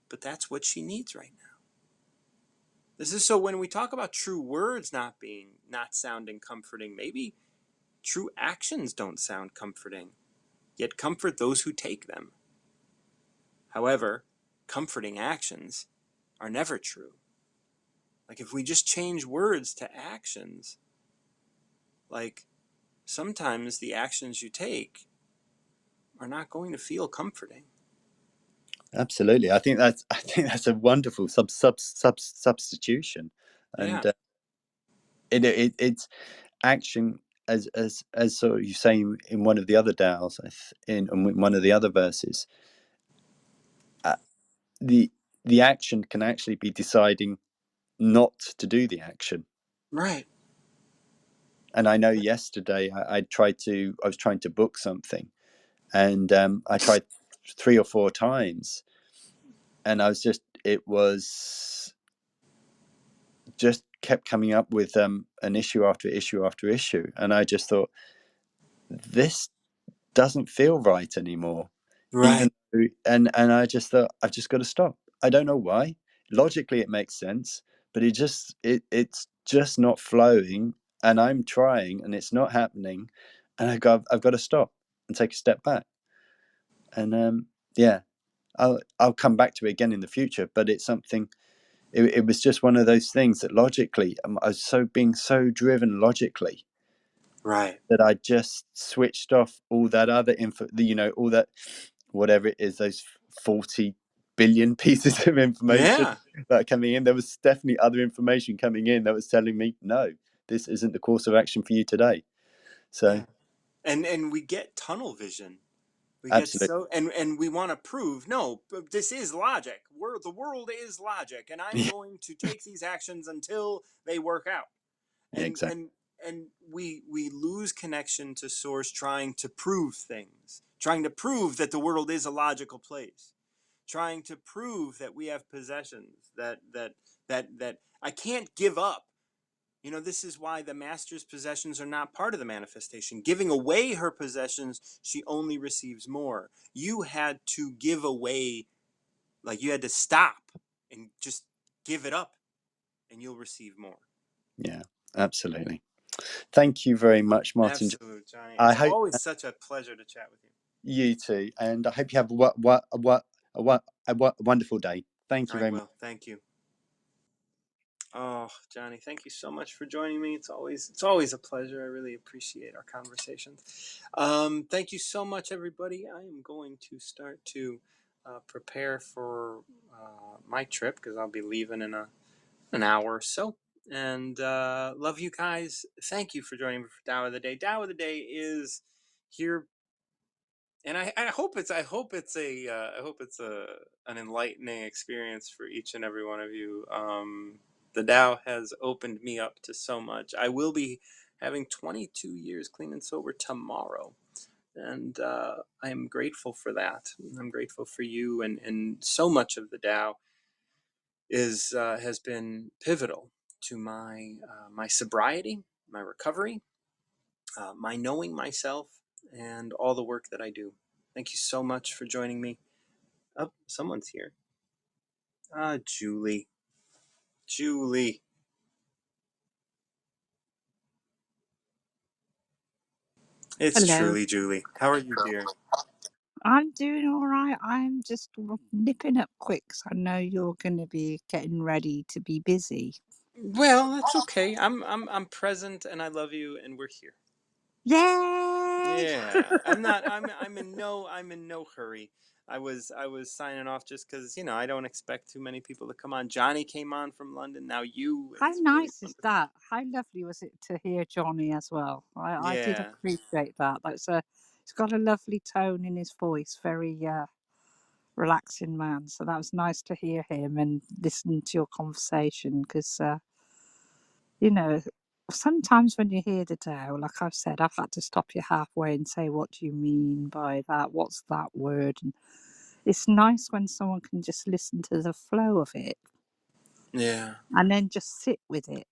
but that's what she needs right now. This is so when we talk about true words not sounding comforting, maybe true actions don't sound comforting, yet comfort those who take them. However, comforting actions are never true. Like if we just change words to actions, like sometimes the actions you take are not going to feel comforting. Absolutely, I think that's a wonderful substitution, Yeah. and it's action, as sort of you say in one of the other DAOs, in one of the other verses, uh, the the action can actually be deciding not to do the action. Right. And I know yesterday I was trying to book something, and I tried 3 or 4 times, and it was just kept coming up with an issue after issue after issue, and I just thought, this doesn't feel right anymore. Right. Even though, and I just thought, I've just got to stop. I don't know why. Logically it makes sense, but it's just not flowing, and I'm trying and it's not happening, and I've got to stop and take a step back. And yeah, I'll come back to it again in the future, but it's something. It was just one of those things that logically, I was being so driven logically, Right. that I just switched off all that other info, all that, whatever it is, those 40 billion pieces of information Yeah. that are coming in. There was definitely other information coming in that was telling me, no, this isn't the course of action for you today. So, Yeah. And we get tunnel vision. We get absolutely. so and we want to prove no, this is logic. The world is logic, and I'm Yeah, going to take these actions until they work out. yeah, And exactly. and and we lose connection to source, trying to prove things, trying to prove that the world is a logical place, trying to prove that we have possessions, that I can't give up. This is why the master's possessions are not part of the manifestation. Giving away her possessions, she only receives more. You had to give away, like you had to stop and just give it up, and you'll receive more. Yeah, absolutely. Thank you very much, Martin. Absolute, Johnny. I It's hope always such a pleasure to chat with you. you too, and I hope you have a wonderful day. Thank you I very much. will. Thank you. Oh, Johnny, thank you so much for joining me. It's always a pleasure. I really appreciate our conversations. Thank you so much, everybody. I am going to start to prepare for my trip because I'll be leaving in an hour or so. And love you guys. Thank you for joining me for Tao of the Day. Tao of the Day is here, and I hope it's a an enlightening experience for each and every one of you. The Tao has opened me up to so much. I will be having 22 years clean and sober tomorrow, and I am grateful for that. I'm grateful for you, and so much of the Tao is has been pivotal to my sobriety, my recovery, my knowing myself, and all the work that I do. Thank you so much for joining me. Oh, someone's here. Ah, Julie. Julie. It's Hello. truly Julie. How are you, dear? I'm doing all right. I'm just nipping up quick 'cause I know you're going to be getting ready to be busy. Well, that's okay. I'm present, and I love you, and we're here. Yay! Yeah, I'm not. I'm in no hurry. I was signing off just because I don't expect too many people to come on. Johnny came on from London. Now you. How It's really nice is wonderful. that? How lovely was it to hear Johnny as well? I did Yeah. appreciate that. He's got a lovely tone in his voice, very relaxing man. So that was nice to hear him and listen to your conversation because you know, sometimes when you hear the Tao, like I've said, I've had to stop you halfway and say, what do you mean by that? What's that word? And it's nice when someone can just listen to the flow of it Yeah. and then just sit with it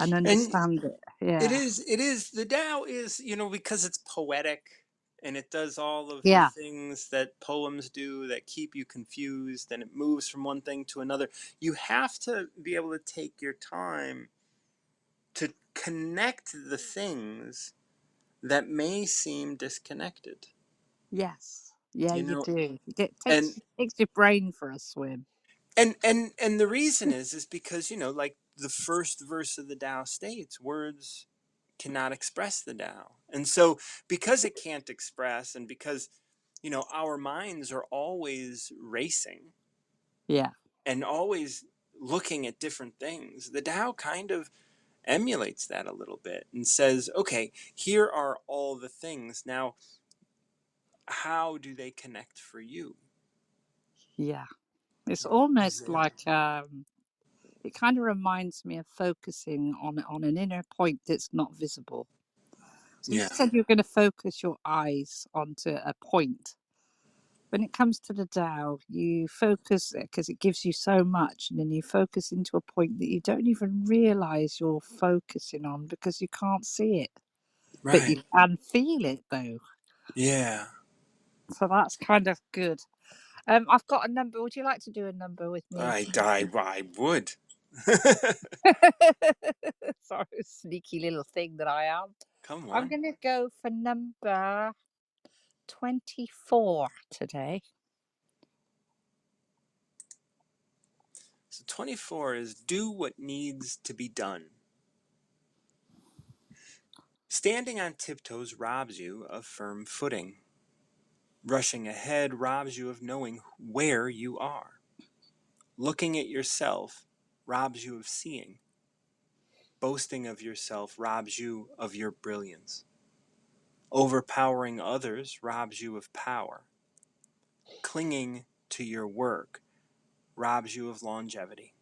and And understand it. It Yeah. is. It is. The Tao is, because it's poetic, and it does all of the Yeah. things that poems do that keep you confused, and it moves from one thing to another. You have to be able to take your time to connect the things that may seem disconnected. Yes. Yeah, You you know, do. It and takes your brain for a swim. and the reason is because like the first verse of the Tao states, words cannot express the Tao. And so, because it can't express, and because, our minds are always racing Yeah. and always looking at different things, the Tao kind of emulates that a little bit and says, okay, here are all the things. Now, how do they connect for you? Yeah. It's Is almost there? like it kind of reminds me of focusing on an inner point that's not visible. So you Yeah. said you're going to focus your eyes onto a point. When it comes to the Tao, you focus because it gives you so much, and then you focus into a point that you don't even realize you're focusing on because you can't see it, but Right. you can feel it though. Yeah. So that's kind of good. I've got a number. Would you like to do a number with me? I would. Sorry, sneaky little thing that I am. Come I'm on. going to go for number 24 today. So 24 is do what needs to be done. Standing on tiptoes robs you of firm footing. Rushing ahead robs you of knowing where you are. Looking at yourself robs you of seeing. Boasting of yourself robs you of your brilliance. Overpowering others robs you of power. Clinging to your work robs you of longevity.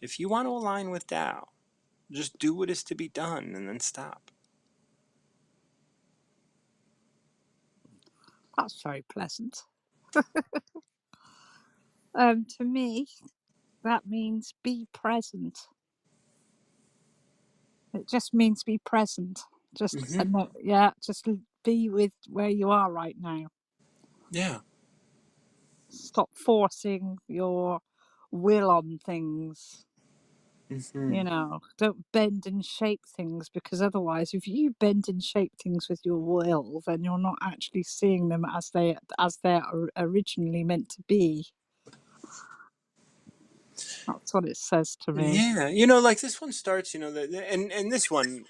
If you want to align with Tao, just do what is to be done and then stop. That's very pleasant. To me, that means be present. It just means be present. Just Mm-hmm. yeah, just be with where you are right now. Yeah. Stop forcing your will on things. Mm-hmm. You know, don't bend and shape things because otherwise, if you bend and shape things with your will, then you're not actually seeing them as they're originally meant to be. That's what it says to me. Yeah. Like this one starts, and this one,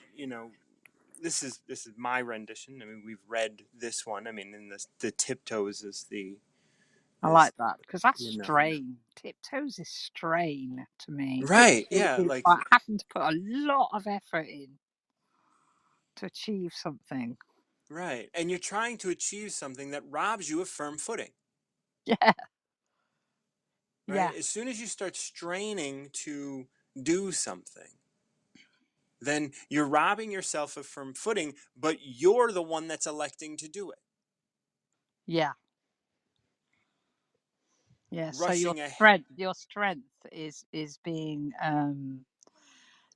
this is my rendition. I mean, we've read this one. I mean, in the tiptoes is the I is like that because that's you know strain. Tiptoes is strain to me. right. Tiptoes Yeah. is Like like having to put a lot of effort in to achieve something. right, and you're trying to achieve something that robs you of firm footing. Yeah, Right. yeah, As soon as you start straining to do something, then you're robbing yourself of firm footing, but you're the one that's electing to do it. yeah, yeah. So Rushing a your strength is being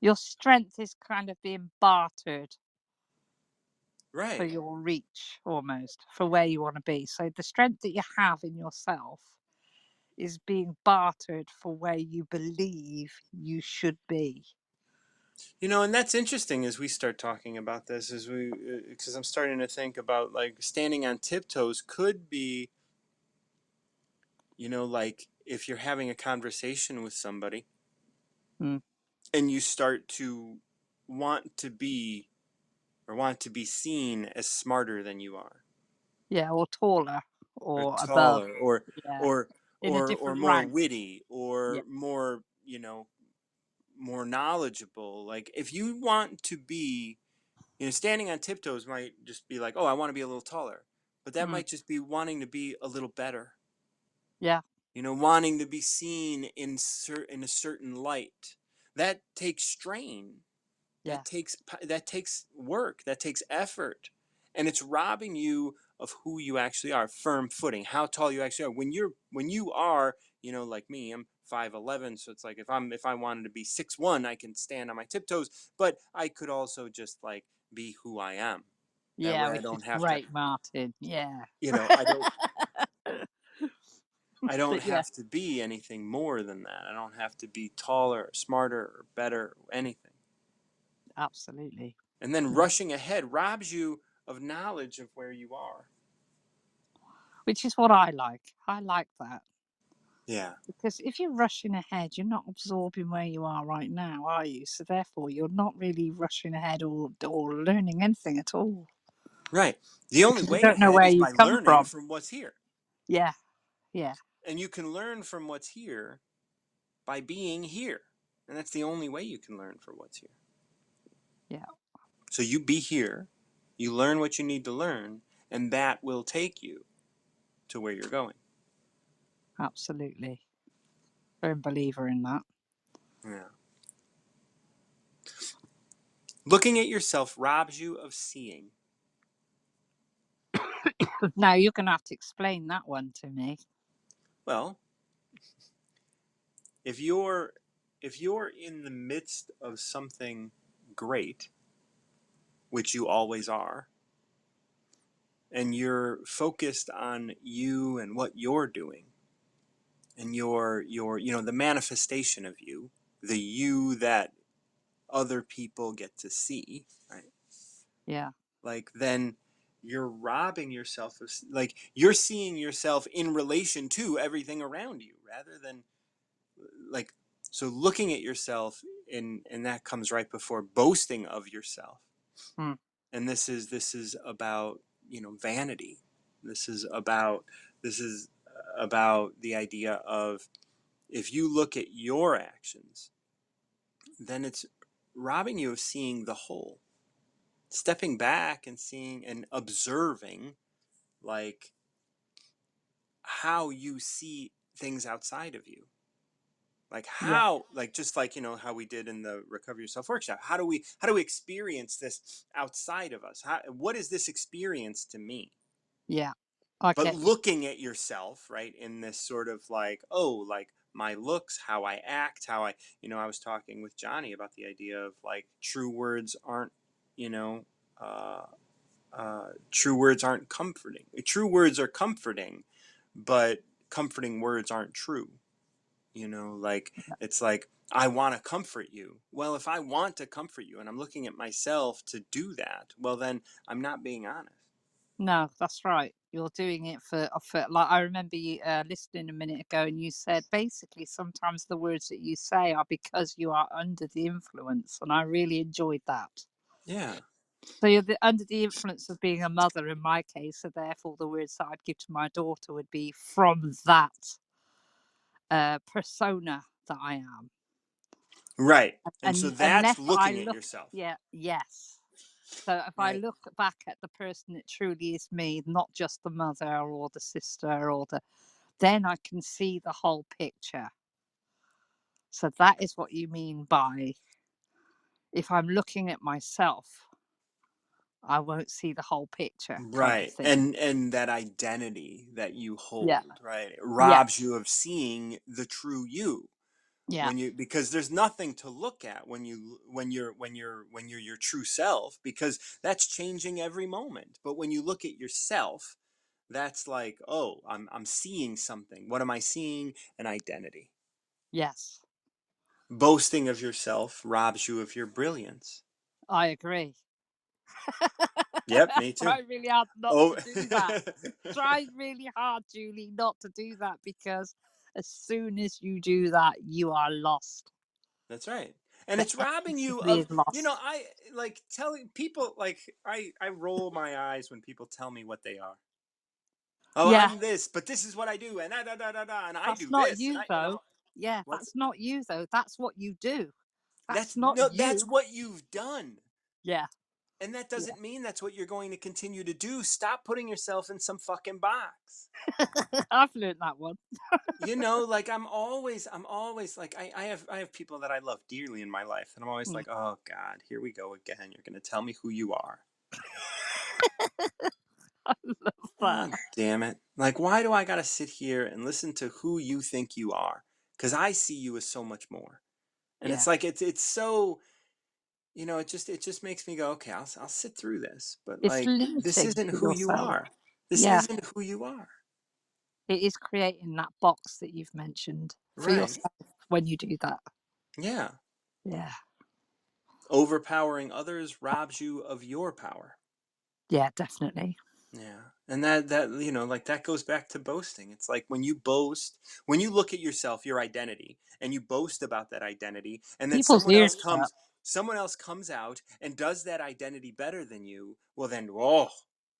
your strength is kind of being bartered for right. your reach almost for where you want to be. So the strength that you have in yourself is being bartered for where you believe you should be. And that's interesting as we start talking about this, because I'm starting to think about like standing on tiptoes could be, like if you're having a conversation with somebody Mm. and you start to want to be or want to be seen as smarter than you are, Yeah, or taller or or above. taller, or Yeah, or in a or different more rank. witty, Yeah. or more, more knowledgeable. Like if you want to be, standing on tiptoes might just be like, oh, I want to be a little taller, but that Mm. might just be wanting to be a little better. Yeah. Wanting to be seen in a certain light. That takes strain. Yeah. That takes work. That takes effort, and it's robbing you of who you actually are. Firm footing. How tall you actually are. When you are, like me, I'm 5'11", so it's like if I wanted to be 6'1", I can stand on my tiptoes, but I could also just like be who I am. That Yeah, way, I which is don't have to. great, Martin. Yeah. I don't. I don't But yeah, have to be anything more than that. I don't have to be taller, or smarter, or better, or anything. absolutely. And then Yeah. rushing ahead robs you of knowledge of where you are. Which is what I like. I like that. Yeah. Because if you're rushing ahead, you're not absorbing where you are right now, are you? So therefore, you're not really rushing ahead or learning anything at all Right. The only because you way don't know ahead where is by you've come learning from. from what's here. Yeah, yeah, And you can learn from what's here by being here. And that's the only way you can learn from what's here. yeah, So you be here, you learn what you need to learn, and that will take you to where you're going. absolutely. Firm believer in that. Yeah. Looking at yourself robs you of seeing. Now you're going to have to explain that one to me. Well, if you're in the midst of something great, which you always are, and you're focused on you and what you're doing, and your the manifestation of you, the you that other people get to see, right? Yeah, Like, then you're robbing yourself of, like, you're seeing yourself in relation to everything around you rather than, like, so looking at yourself and that comes right before boasting of yourself. mm, And this is about, vanity. This is about the idea of, if you look at your actions, then it's robbing you of seeing the whole, stepping back and seeing and observing, like, how you see things outside of you, like yeah, how, like, just like, how we did in the Recover Yourself workshop. How do we experience this outside of us? What is this experience to me? yeah. I But get you. looking at yourself, right, in this sort of, like, oh, like, my looks, how I act, how I was talking with Johnny about the idea of, like, true words aren't, you know uh, true words aren't comforting. True words are comforting, but comforting words aren't true. Like, it's like, I want to comfort you. Well, if I want to comfort you and I'm looking at myself to do that, well, then I'm not being honest. No, that's right. You're doing it for like I remember you listening a minute ago, and you said basically sometimes the words that you say are because you are under the influence, and I really enjoyed that. Yeah. So you're under the influence of being a mother in my case, so therefore the words that I'd give to my daughter would be from that persona that I am. Right. And so And that's unless I looking at look, yourself, yeah, yes. So if I right? look back at the person that truly is me, not just the mother or the sister or then I can see the whole picture. So that is what you mean by, if I'm looking at myself, I won't see the whole picture, kind of Right. thing. And that identity that you Yeah. hold, right, it Yes. robs you of seeing the true you. Yeah. Because there's nothing to look at when you're your true self, because that's changing every moment. But when you look at yourself, that's like, oh, I'm seeing something. What am I seeing? An identity. Yes. Boasting of yourself robs you of your brilliance. I agree. Yep, me too. Try really hard not Oh. to do that. Try really hard, Julie, not to do that, because as soon as you do that, you are lost. That's right. And The it's robbing essence you of of, being lost. I like telling people, like, I roll my eyes when people tell me what they are. Oh, Yeah, I'm this, but this is what I do, and da da da da da, and I that's do not this, and you I, though. Yeah, what's that's not you though. That's what you do. that's That's not no, that's you. what you've done. Yeah, And that yeah. doesn't mean that's what you're going to continue to do. Stop putting yourself in some fucking box. I've learned that one. Like, I'm always like, I have people that I love dearly in my life, and I'm always Mm, like, oh God, here we go again. You're gonna tell me who you are. I love that. Oh, damn it. Like, why do I gotta sit here and listen to who you think you are? Because I see you as so much more. And Yeah, it's like, it's so, it just makes me go, okay, I'll sit through this. But, it's like, this limiting isn't to who you yourself. are. This Yeah, isn't who you are. it is creating that box that you've mentioned for Right. yourself when you do that. Yeah. Yeah, Overpowering others robs you of your power. yeah, definitely. Yeah. And that like, that goes back to boasting. It's like, when you boast, when you look at yourself, your identity, and you boast about that identity, and then People's ears shut. someone else comes out and does that identity better than you, well, then, whoa.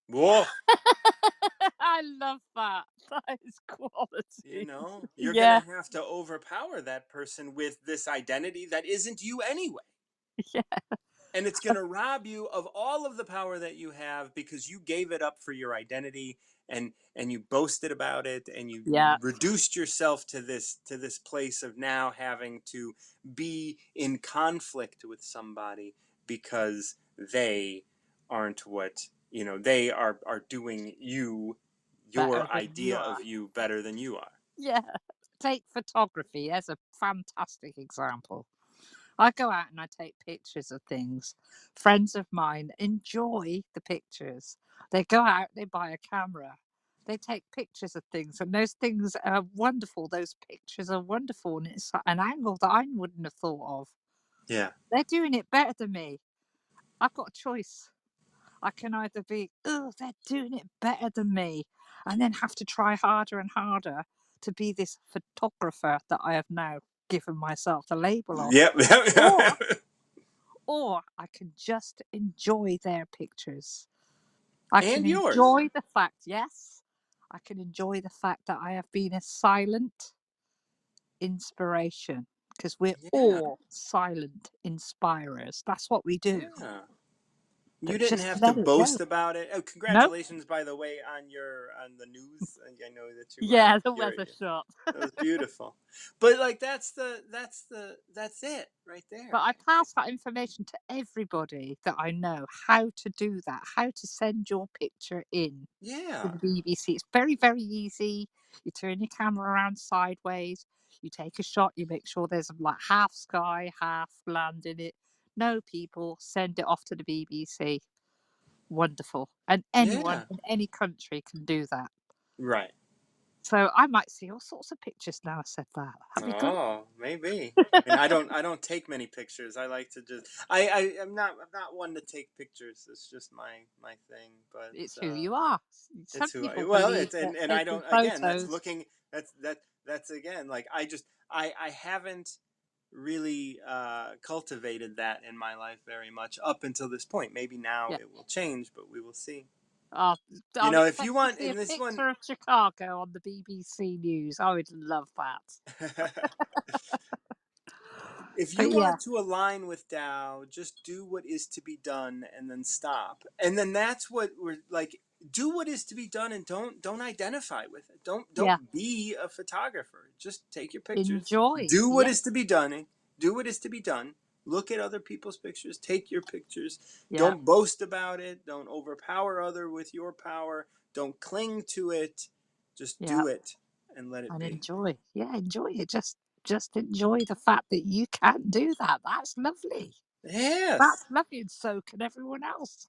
Whoa. I love that. That is quality. You're Yeah, gonna have to overpower that person with this identity that isn't you anyway. yeah, And it's going to rob you of all of the power that you have, because you gave it up for your identity. and you boasted about it, and you Yeah, reduced yourself to this place of now having to be in conflict with somebody because they aren't what they are doing better your than you idea are. of you better than you are. Yeah. Take photography as a fantastic example. I go out and I take pictures of things. Friends of mine enjoy the pictures. They go out, they buy a camera, they take pictures of things, and those things are wonderful. Those pictures are wonderful, and it's an angle that I wouldn't have thought of. Yeah. They're doing it better than me. I've got a choice. I can either be, oh, they're doing it better than me, and then have to try harder and harder to be this photographer that I have now given myself the label of, Yep. or I can just enjoy their pictures. I can And yours. enjoy the fact, yes, I can enjoy the fact that I have been a silent inspiration because we're Yeah. all silent inspirers. That's what we do. Yeah. You But didn't just have to let it go. boast about it. Oh, No? congratulations, by the way, on the news. I know that you Yeah, the you're weather shot. that was beautiful. But like that's it right But there. I pass that information to everybody that I know how to do that, how to send your picture in to Yeah. the BBC. It's very, very easy. You turn your camera around sideways, you take a shot, you make sure there's like half sky, half land in it. No, people, send it off to the BBC. Wonderful. And anyone Yeah. in any country can do that. Right. So I might see all sorts of pictures now I said that. That'd be good. Oh, maybe. I mean, I don't take many pictures. I like to just I'm not one to take pictures. It's just my thing. But It's who you are. Some it's who I people well believe it's that and I taking don't again that's photos. looking that's again like I haven't really cultivated that in my life very much up until this point. Maybe now Yeah. it will change, but we will see. I'll, You I'll know, if you expect to want see a in this one, picture of Chicago on the BBC News. I would love that. if you But yeah, want to align with Tao, just do what is to be done and then stop. And then that's what we're like, do what is to be done and don't identify with it. Don't yeah. don't be a photographer. Just take your pictures. Enjoy. Do what Yeah, is to be done. Do what is to be done. Look at other people's pictures, take your pictures. yeah, Don't boast about it. Don't overpower other with your power. Don't cling to it. Just yeah. do it and let it And be. enjoy. Yeah, enjoy it. Just enjoy the fact that you can do that. That's lovely. Yes. That's lovely, and so can everyone else.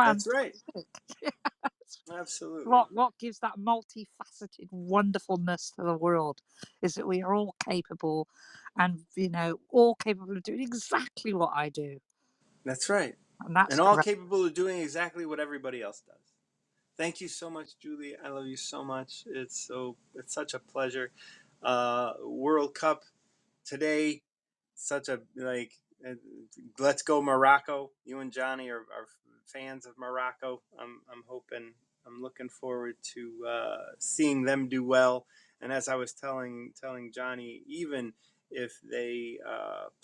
That's right. Fantastic. Absolutely. What gives that multifaceted wonderfulness to the world is that we are all capable, and all capable of doing exactly what I do, That's right. and that's And all great. capable of doing exactly what everybody else does. Thank you so much, Julie. I love you so much. It's such a pleasure. World Cup today, such a uh, let's go Morocco. You and Johnny are fans of Morocco. I'm hoping, I'm looking forward to seeing them do well. And as I was telling Johnny, even if they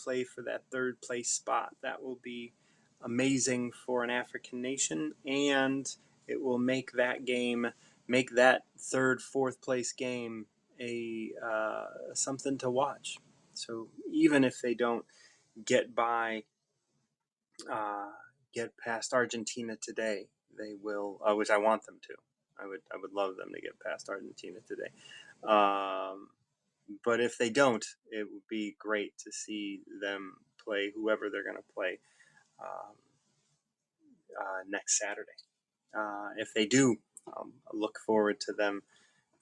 play for that third place spot, that will be amazing for an African nation, and it will make that third, fourth place game a something to watch. So even if they don't get by, uh, get past Argentina today, they will. Which I want them to. I would love them to get past Argentina today. Um, but if they don't, it would be great to see them play whoever they're going to play um, next Saturday. If they do, I look forward to them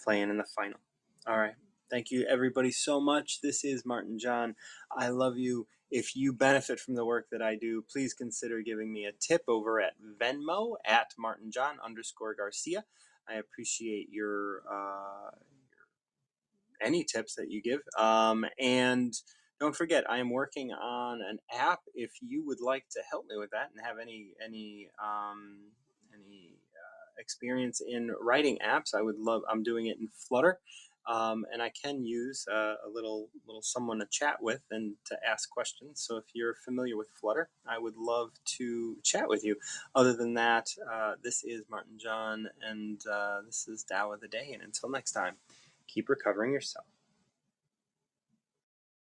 playing in the final. All right. Thank you, everybody, so much. This is Martin John. I love you. If you benefit from the work that I do, please consider giving me a tip over at Venmo at @MartinJohn_Garcia. I appreciate your any tips that you give. And don't forget, I am working on an app. If you would like to help me with that and have any experience in writing apps, I would love. I'm doing it in Flutter. and I can use a little someone to chat with and to ask questions. So if you're familiar with Flutter, I would love to chat with you. Other than that, this is Martin John, and this is Tao of the Day. And until next time, keep recovering yourself.